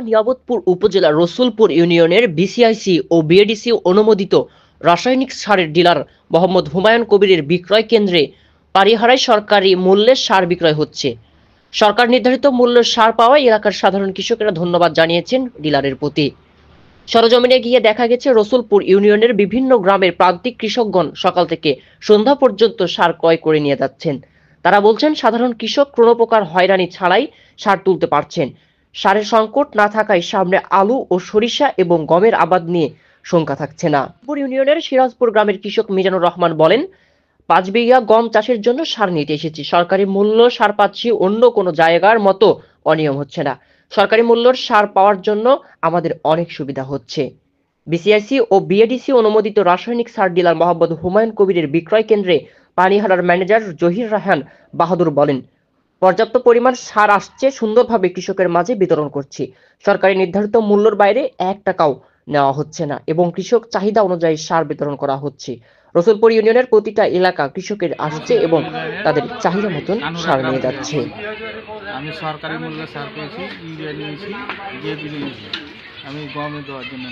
নিয়ামতপুর উপজেলার রসুলপুর ইউনিয়নের বিসিআইসি ও বিএডিসি অনুমোদিত রাসায়নিক সারের ডিলার মোহাম্মদ হুমায়ুন কবিরের বিক্রয় কেন্দ্রে পারিহারায় সরকারি মূল্যে সার বিক্রয় হচ্ছে। সরকার নির্ধারিত মূল্যের সার পাওয়ায় এলাকার সাধারণ কৃষকেরা ধন্যবাদ জানিয়েছেন ডিলারের প্রতি। সরজমিনে গিয়ে দেখা গেছে রসুলপুর ইউনিয়নের বিভিন্ন গ্রামের প্রান্তিক কৃষকগণ সকাল থেকে সন্ধ্যা পর্যন্ত সার ক্রয় করে নিয়ে যাচ্ছেন। তারা বলছেন সাধারণ কৃষক কোনো প্রকার হয়রানি ছাড়াই সার তুলতে পারছেন। সারের সংকট না থাকায় সামনে আলু ও সরিষা এবং গমের আবাদ নিয়ে শঙ্কা থাকছে না। ইউনিয়নের সিরাজপুর গ্রামের কৃষক মিজানুর রহমান বলেন, 5 বিঘা গম চাষের জন্য সার নিতে এসেছি। সরকারি মূল্য সার পাচ্ছি, অন্য কোনো জায়গার মতো অনিয়ম হচ্ছে না। সরকারি মূল্যের সার পাওয়ার জন্য আমাদের অনেক সুবিধা হচ্ছে। বিসিআইসি ও বিএডিসি অনুমোদিত রাসায়নিক সার ডিলার মোহাম্মদ হুমায়ুন কবিরের বিক্রয় কেন্দ্রে পানিহারার ম্যানেজার জহির রায়হান বাহাদুর বলেন, পর্যাপ্ত পরিমাণ সার আসছে, সুন্দরভাবে কৃষকের মাঝে বিতরণ করছি। সরকারি নির্ধারিত মূল্যের বাইরে 1 টাকাও নেওয়া হচ্ছে না এবং কৃষক চাহিদা অনুযায়ী সার বিতরণ করা হচ্ছে। রসুলপুর ইউনিয়নের প্রতিটা এলাকা কৃষকের আসছে এবং তাদের চাহিদা মতন সার নিয়ে যাচ্ছে। আমি সরকারি মূল্যে সার পেয়েছি, ইউরিয়া নিয়েছি, ডিএপি নিয়েছি। আমি গমে দেওয়ার জন্য